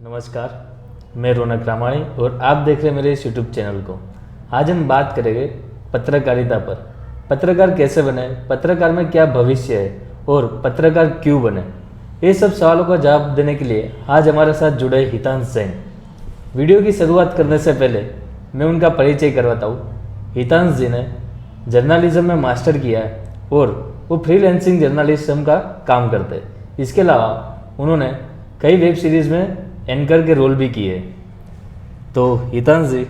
नमस्कार, मैं रौनक रामाणी और आप देख रहे हैं मेरे इस यूट्यूब चैनल को। आज हम बात करेंगे पत्रकारिता पर। पत्रकार कैसे बने, पत्रकार में क्या भविष्य है और पत्रकार क्यों बने, ये सब सवालों का जवाब देने के लिए आज हमारे साथ जुड़े हितांश जैन। वीडियो की शुरुआत करने से पहले मैं उनका परिचय करवाता हूँ। हितांश जी ने जर्नलिज्म में मास्टर किया है और वो फ्रीलांसिंग जर्नलिज्म का काम करते हैं। इसके अलावा उन्होंने कई वेब सीरीज़ में एंकर के रोल भी किए। तो हितांश जी,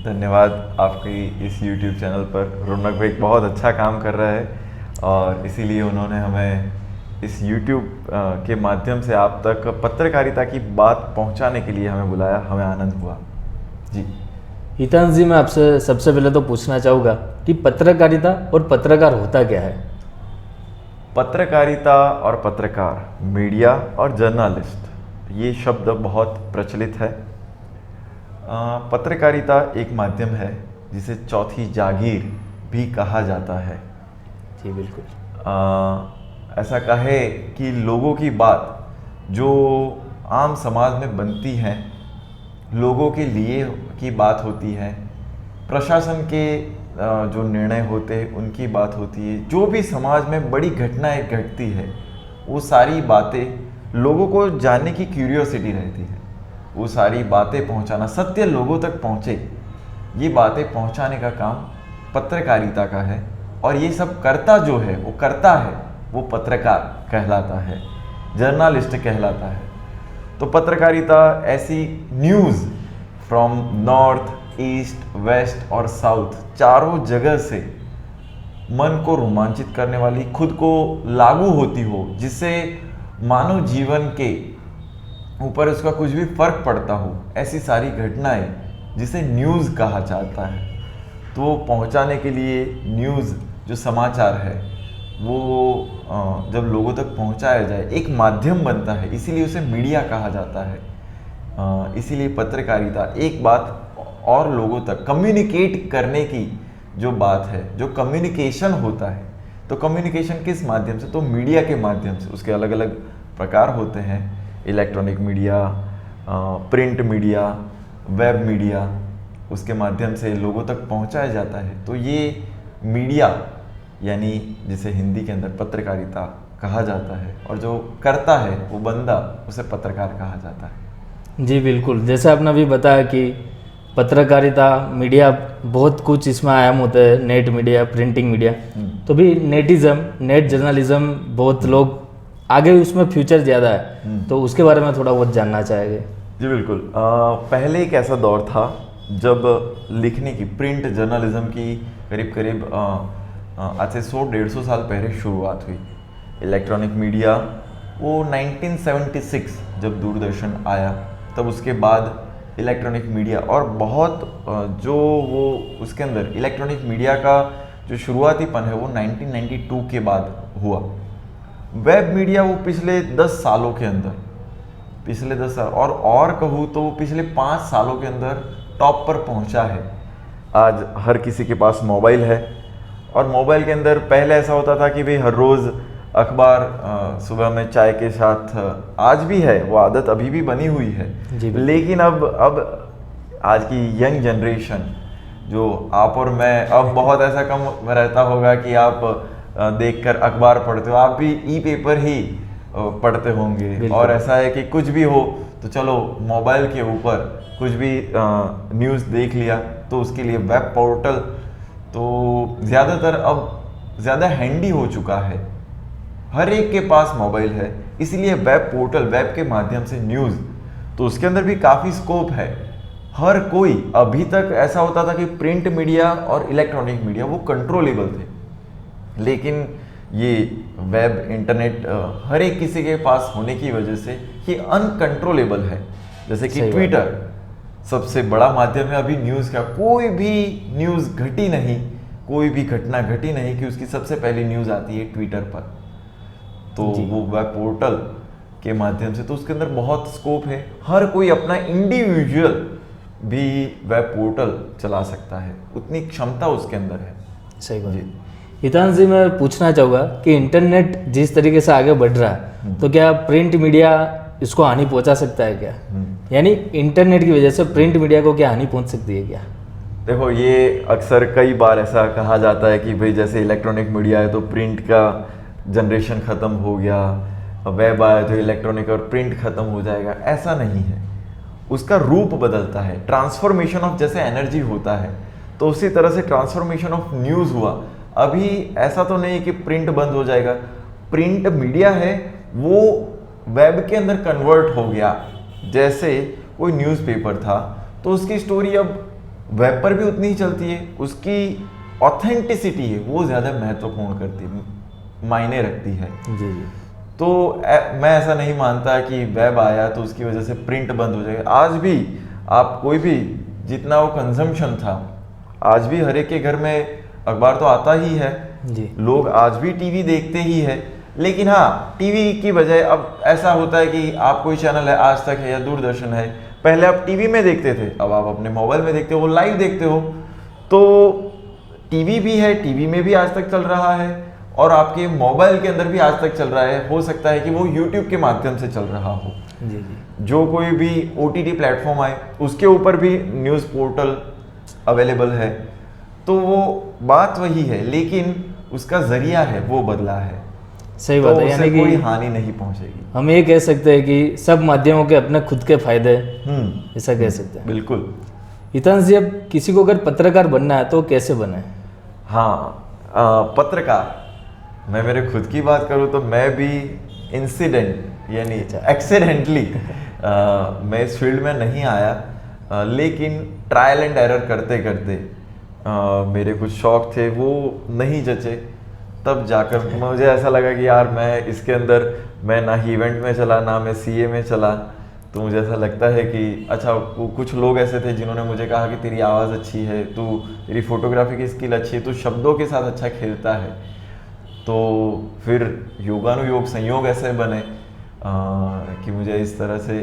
धन्यवाद आपकी इस YouTube चैनल पर। रौनक भाई बहुत अच्छा काम कर रहा है और इसीलिए उन्होंने हमें इस YouTube के माध्यम से आप तक पत्रकारिता की बात पहुंचाने के लिए हमें बुलाया। हमें आनंद हुआ जी। हितांश जी, मैं आपसे सबसे पहले तो पूछना चाहूँगा कि पत्रकारिता और पत्रकार होता क्या है। पत्रकारिता और पत्रकार, मीडिया और जर्नलिस्ट, ये शब्द बहुत प्रचलित है। पत्रकारिता एक माध्यम है जिसे चौथी जागीर भी कहा जाता है। जी बिल्कुल। ऐसा कहे कि लोगों की बात जो आम समाज में बनती है, लोगों के लिए की बात होती है, प्रशासन के जो निर्णय होते हैं उनकी बात होती है, जो भी समाज में बड़ी घटनाएं घटती है वो सारी बातें लोगों को जानने की क्यूरियोसिटी रहती है। वो सारी बातें पहुंचाना, सत्य लोगों तक पहुंचे, ये बातें पहुंचाने का काम पत्रकारिता का है। और ये सब करता जो है, वो करता है, वो पत्रकार कहलाता है, जर्नलिस्ट कहलाता है। तो पत्रकारिता ऐसी news from north, east, west और साउथ, चारों जगह से मन को रोमांचित करने वाली, खुद को लागू होती हो, जिससे मानव जीवन के ऊपर उसका कुछ भी फर्क पड़ता हो, ऐसी सारी घटनाएं जिसे न्यूज़ कहा जाता है। तो पहुंचाने के लिए न्यूज़ जो समाचार है वो जब लोगों तक पहुंचाया जाए, एक माध्यम बनता है, इसीलिए उसे मीडिया कहा जाता है। इसीलिए पत्रकारिता एक बात और लोगों तक कम्युनिकेट करने की जो बात है, जो कम्युनिकेशन होता है। तो कम्युनिकेशन किस माध्यम से? तो मीडिया के माध्यम से। उसके अलग अलग प्रकार होते हैं, electronic media, print media, web media, उसके माध्यम से लोगों तक पहुंचाया जाता है। तो ये मीडिया यानी जिसे हिंदी के अंदर पत्रकारिता कहा जाता है, और जो करता है वो बंदा, उसे पत्रकार कहा जाता है। जी बिल्कुल, जैसे आपने अभी बताया कि पत्रकारिता, मीडिया, बहुत कुछ इसमें आयाम होते हैं, नेट मीडिया, प्रिंटिंग मीडिया। तो भी नेट जर्नलिज्म, बहुत लोग आगे उसमें फ्यूचर ज़्यादा है, तो उसके बारे में थोड़ा बहुत जानना चाहेंगे। जी बिल्कुल। पहले एक ऐसा दौर था जब लिखने की, प्रिंट जर्नलिज्म की करीब करीब आज से 100-150 साल पहले शुरुआत हुई। इलेक्ट्रॉनिक मीडिया वो 1976 जब दूरदर्शन आया, तब उसके बाद इलेक्ट्रॉनिक मीडिया, और बहुत जो वो उसके अंदर इलेक्ट्रॉनिक मीडिया का जो शुरुआतीपन है वो 1992 के बाद हुआ। वेब मीडिया वो पिछले 10 सालों के अंदर, पिछले 10 साल और कहूँ तो वो पिछले 5 सालों के अंदर टॉप पर पहुंचा है। आज हर किसी के पास मोबाइल है, और मोबाइल के अंदर पहले ऐसा होता था कि भाई हर रोज़ अखबार सुबह में चाय के साथ, आज भी है वो आदत, अभी भी बनी हुई है। लेकिन अब आज की यंग जनरेशन, जो आप और मैं, अब बहुत ऐसा कम रहता होगा कि आप देखकर अखबार पढ़ते हो, आप भी ई पेपर ही पढ़ते होंगे। और ऐसा है कि कुछ भी हो तो चलो मोबाइल के ऊपर कुछ भी न्यूज़ देख लिया, तो उसके लिए वेब पोर्टल तो ज़्यादातर अब ज़्यादा हैंडी हो चुका है, हर एक के पास मोबाइल है। इसलिए वेब पोर्टल, वेब के माध्यम से न्यूज़, तो उसके अंदर भी काफ़ी स्कोप है। हर कोई, अभी तक ऐसा होता था कि प्रिंट मीडिया और इलेक्ट्रॉनिक मीडिया वो कंट्रोलेबल थे, लेकिन ये वेब, इंटरनेट हर एक किसी के पास होने की वजह से ये अनकंट्रोलेबल है। जैसे कि ट्विटर सबसे बड़ा माध्यम है अभी न्यूज़ का। कोई भी न्यूज़ घटी नहीं, कोई भी घटना घटी नहीं कि उसकी सबसे पहली न्यूज़ आती है ट्विटर पर। तो वो वेब पोर्टल के माध्यम से, तो उसके अंदर बहुत स्कोप है। हर कोई अपना इंडिविजुअल भी वेब पोर्टल चला सकता है, उतनी क्षमता उसके अंदर है। सही बात। हितांश जी, मैं पूछना चाहूँगा कि इंटरनेट जिस तरीके से आगे बढ़ रहा है, तो क्या प्रिंट मीडिया इसको हानि पहुंचा सकता है क्या? यानी इंटरनेट की वजह से प्रिंट मीडिया को क्या हानि पहुंच सकती है क्या? देखो, ये अक्सर कई बार ऐसा कहा जाता है कि भाई जैसे इलेक्ट्रॉनिक मीडिया है तो प्रिंट का जनरेशन ख़त्म हो गया, वेब आया तो इलेक्ट्रॉनिक और प्रिंट ख़त्म हो जाएगा। ऐसा नहीं है, उसका रूप बदलता है। ट्रांसफॉर्मेशन ऑफ जैसे एनर्जी होता है तो उसी तरह से ट्रांसफॉर्मेशन ऑफ न्यूज़ हुआ। अभी ऐसा तो नहीं कि प्रिंट बंद हो जाएगा, प्रिंट मीडिया है वो वेब के अंदर कन्वर्ट हो गया। जैसे कोई न्यूज़पेपर था तो उसकी स्टोरी अब वेब पर भी उतनी ही चलती है, उसकी ऑथेंटिसिटी है वो ज़्यादा महत्वपूर्ण करती है, मायने रखती है। जी जी। तो मैं ऐसा नहीं मानता कि वेब आया तो उसकी वजह से प्रिंट बंद हो जाएगा। आज भी आप कोई भी जितना वो कंजम्पशन था, आज भी हर एक के घर में अखबार तो आता ही है जी। लोग आज भी टीवी देखते ही है। लेकिन हाँ, टीवी की बजाय अब ऐसा होता है कि आप कोई चैनल है, आज तक है या दूरदर्शन है, पहले आप टीवी में देखते थे, अब आप अपने मोबाइल में देखते हो, लाइव देखते हो। तो टीवी भी है, टीवी में भी आज तक चल रहा है और आपके मोबाइल के अंदर भी आज तक चल रहा है। हो सकता है कि वो यूट्यूब के माध्यम से चल रहा हो। जी जी। जो कोई भी OTT प्लेटफॉर्म आए उसके ऊपर भी न्यूज़ पोर्टल अवेलेबल है। तो वो बात वही है, लेकिन उसका जरिया है वो बदला है। सही तो बात है, उससे यानी कोई कि हानि नहीं पहुंचेगी। हम ये कह सकते हैं कि सब माध्यमों के अपने खुद के फायदे हैं, ऐसा कह सकते हैं। बिल्कुल। हितांश जी, अब किसी को अगर पत्रकार बनना है तो कैसे बने? हाँ, पत्रकार, मैं मेरे खुद की बात करूँ तो मैं भी इंसिडेंट यानी एक्सीडेंटली मैं इस फील्ड में नहीं आया, लेकिन ट्रायल एंड एरर करते करते मेरे कुछ शौक थे वो नहीं जचे। तब जाकर मुझे ऐसा लगा कि यार मैं इसके अंदर, मैं ना ही इवेंट में चला ना मैं CA में चला। तो मुझे ऐसा लगता है कि अच्छा, कुछ लोग ऐसे थे जिन्होंने मुझे कहा कि तेरी आवाज़ अच्छी है, तेरी फोटोग्राफी की स्किल अच्छी है, तू शब्दों के साथ अच्छा खेलता है। तो फिर योगानुयोग संयोग ऐसे बने कि मुझे इस तरह से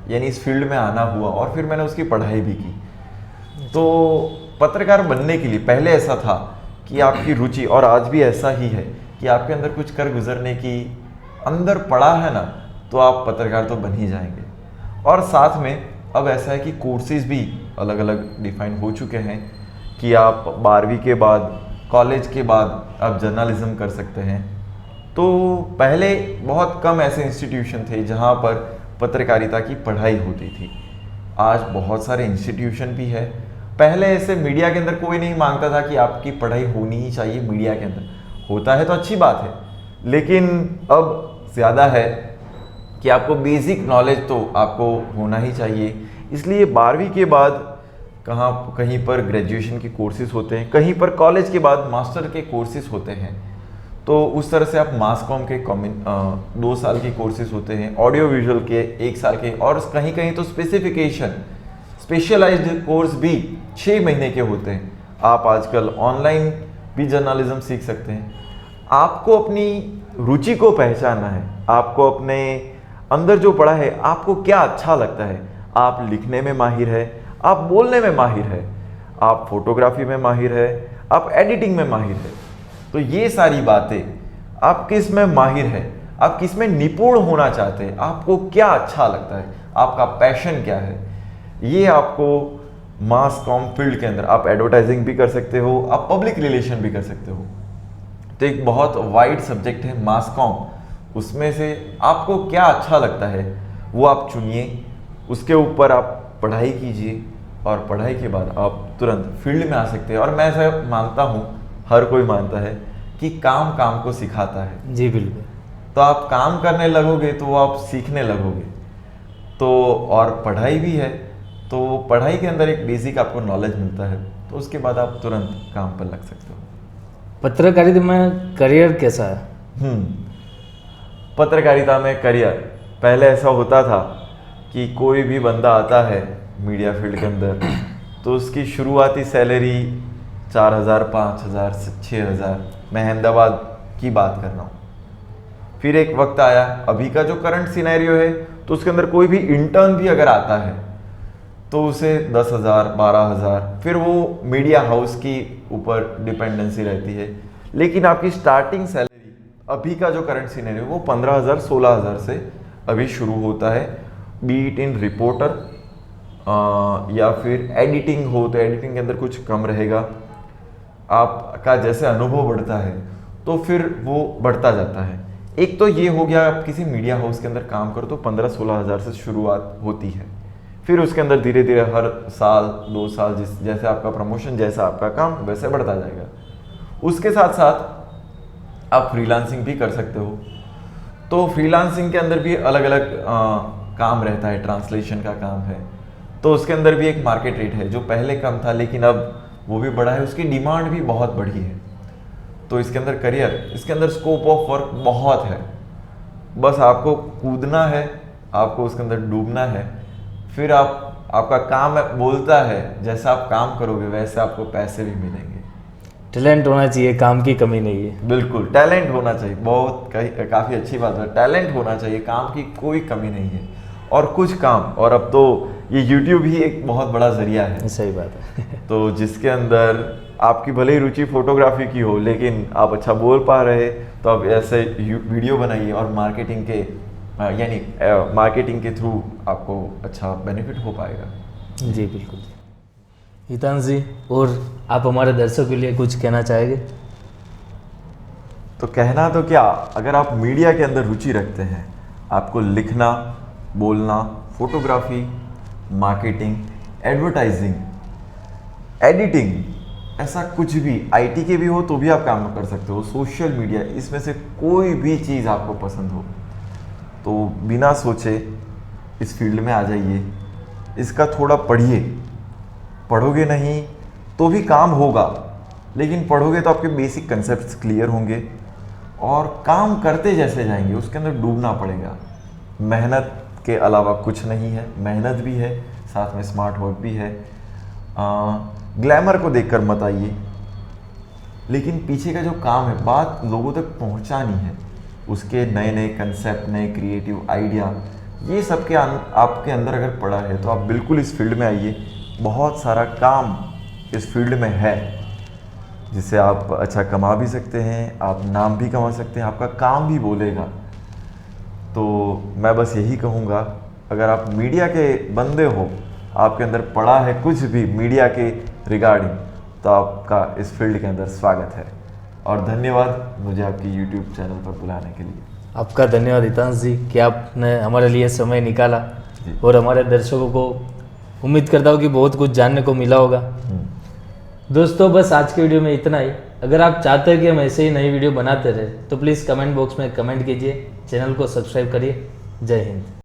यानी इस फील्ड में आना हुआ और फिर मैंने उसकी पढ़ाई भी की। तो पत्रकार बनने के लिए पहले ऐसा था कि आपकी रुचि, और आज भी ऐसा ही है कि आपके अंदर कुछ कर गुजरने की अंदर पड़ा है ना, तो आप पत्रकार तो बन ही जाएंगे। और साथ में अब ऐसा है कि कोर्सेज भी अलग अलग डिफाइन हो चुके हैं कि आप 12वीं के बाद, कॉलेज के बाद आप जर्नलिज्म कर सकते हैं। तो पहले बहुत कम ऐसे इंस्टीट्यूशन थे जहाँ पर पत्रकारिता की पढ़ाई होती थी। आज बहुत सारे इंस्टीट्यूशन भी है। पहले ऐसे मीडिया के अंदर कोई नहीं मांगता था कि आपकी पढ़ाई होनी ही चाहिए मीडिया के अंदर, होता है तो अच्छी बात है, लेकिन अब ज़्यादा है कि आपको बेसिक नॉलेज तो आपको होना ही चाहिए। इसलिए 12वीं के बाद कहीं पर ग्रेजुएशन के कोर्सेज होते हैं, कहीं पर कॉलेज के बाद मास्टर के कोर्सेज होते हैं। तो उस तरह से आप मास कॉम के 2 साल के कोर्सेज होते हैं, ऑडियो विजुअल के 1 साल के, और कहीं कहीं तो स्पेशलाइज्ड कोर्स भी 6 महीने के होते हैं। आप आजकल ऑनलाइन भी जर्नलिज्म सीख सकते हैं। आपको अपनी रुचि को पहचानना है, आपको अपने अंदर जो पड़ा है, आपको क्या अच्छा लगता है। आप लिखने में माहिर है, आप बोलने में माहिर है, आप फोटोग्राफी में माहिर है, आप एडिटिंग में माहिर है। तो ये सारी बातें, आप किस में माहिर है, आप किस में निपुण होना चाहते हैं, आपको क्या अच्छा लगता है, आपका पैशन क्या है, ये आपको मास कॉम फील्ड के अंदर, आप एडवर्टाइजिंग भी कर सकते हो, आप पब्लिक रिलेशन भी कर सकते हो। तो एक बहुत वाइड सब्जेक्ट है मास कॉम, उसमें से आपको क्या अच्छा लगता है वो आप चुनिए, उसके ऊपर आप पढ़ाई कीजिए और पढ़ाई के बाद आप तुरंत फील्ड में आ सकते हैं। और मैं ऐसा मानता हूँ, हर कोई मानता है कि काम काम को सिखाता है। जी बिल्कुल। तो आप काम करने लगोगे तो आप सीखने लगोगे। तो और पढ़ाई भी है, तो पढ़ाई के अंदर एक बेसिक आपको नॉलेज मिलता है, तो उसके बाद आप तुरंत काम पर लग सकते हो। पत्रकारिता में करियर कैसा है? पत्रकारिता में करियर, पहले ऐसा होता था कि कोई भी बंदा आता है मीडिया फील्ड के अंदर तो उसकी शुरुआती सैलरी 4,000, 5,000, 6,000, मैं अहमदाबाद की बात कर रहा हूँ। फिर एक वक्त आया, अभी का जो करंट सिनेरियो है, तो उसके अंदर कोई भी इंटर्न भी अगर आता है तो उसे 10,000, 12,000, फिर वो मीडिया हाउस की ऊपर डिपेंडेंसी रहती है। लेकिन आपकी स्टार्टिंग सैलरी अभी का जो करंट सिनेरियो वो 15,000, 16,000 से अभी शुरू होता है, बी इट इन रिपोर्टर या फिर एडिटिंग हो तो एडिटिंग के अंदर कुछ कम रहेगा। आपका जैसे अनुभव बढ़ता है तो फिर वो बढ़ता जाता है। एक तो ये हो गया, आप किसी मीडिया हाउस के अंदर काम करो तो 15-16 हज़ार से शुरुआत होती है, फिर उसके अंदर धीरे धीरे हर साल 2 साल जैसे आपका प्रमोशन, जैसा आपका काम वैसे बढ़ता जाएगा। उसके साथ साथ आप फ्रीलांसिंग भी कर सकते हो। तो फ्रीलांसिंग के अंदर भी अलग अलग काम रहता है, ट्रांसलेशन का काम है, तो उसके अंदर भी एक मार्केट रेट है जो पहले कम था लेकिन अब वो भी बढ़ा है, उसकी डिमांड भी बहुत बढ़ी है। तो इसके अंदर करियर, इसके अंदर स्कोप ऑफ वर्क बहुत है, बस आपको कूदना है, आपको उसके अंदर डूबना है, फिर आपका काम बोलता है जैसा आप काम करोगे वैसे आपको पैसे भी मिलेंगे। टैलेंट होना चाहिए, काम की कमी नहीं है। बिल्कुल, टैलेंट होना चाहिए, बहुत काफ़ी अच्छी बात है, टैलेंट होना चाहिए, काम की कोई कमी नहीं है। और कुछ काम, और अब तो ये YouTube ही एक बहुत बड़ा जरिया है। सही बात है। तो जिसके अंदर आपकी भले ही रुचि फोटोग्राफी की हो लेकिन आप अच्छा बोल पा रहे, तो आप ऐसे वीडियो बनाइए और मार्केटिंग के यानी मार्केटिंग के थ्रू आपको अच्छा बेनिफिट हो पाएगा। जी बिल्कुल। हितांश जी, और आप हमारे दर्शकों के लिए कुछ कहना चाहेंगे? तो कहना तो क्या, अगर आप मीडिया के अंदर रुचि रखते हैं, आपको लिखना, बोलना, फोटोग्राफी, मार्केटिंग, एडवर्टाइजिंग, एडिटिंग, ऐसा कुछ भी, आईटी के भी हो तो भी आप काम कर सकते हो, सोशल मीडिया, इसमें से कोई भी चीज़ आपको पसंद हो तो बिना सोचे इस फील्ड में आ जाइए। इसका थोड़ा पढ़िए, पढ़ोगे नहीं तो भी काम होगा, लेकिन पढ़ोगे तो आपके बेसिक कंसेप्ट्स क्लियर होंगे और काम करते जैसे जाएंगे, उसके अंदर डूबना पड़ेगा। मेहनत के अलावा कुछ नहीं है, मेहनत भी है, साथ में स्मार्ट वर्क भी है। ग्लैमर को देखकर मत आइए, लेकिन पीछे का जो काम है, बात लोगों तक पहुंचानी है, उसके नए नए कंसेप्ट, नए क्रिएटिव आइडिया, ये सब के आपके अंदर अगर पड़ा है तो आप बिल्कुल इस फील्ड में आइए। बहुत सारा काम इस फील्ड में है जिससे आप अच्छा कमा भी सकते हैं, आप नाम भी कमा सकते हैं, आपका काम भी बोलेगा। तो मैं बस यही कहूँगा, अगर आप मीडिया के बंदे हो, आपके अंदर पड़ा है कुछ भी मीडिया के रिगार्डिंग, तो आपका इस फील्ड के अंदर स्वागत है। और धन्यवाद मुझे आपकी यूट्यूब चैनल पर बुलाने के लिए। आपका धन्यवाद हितांश जी कि आपने हमारे लिए समय निकाला, और हमारे दर्शकों को उम्मीद करता हूँ कि बहुत कुछ जानने को मिला होगा। दोस्तों, बस आज के वीडियो में इतना ही। अगर आप चाहते हैं कि हम ऐसे ही नई वीडियो बनाते रहे तो प्लीज़ कमेंट बॉक्स में कमेंट कीजिए, चैनल को सब्सक्राइब करिए। जय हिंद।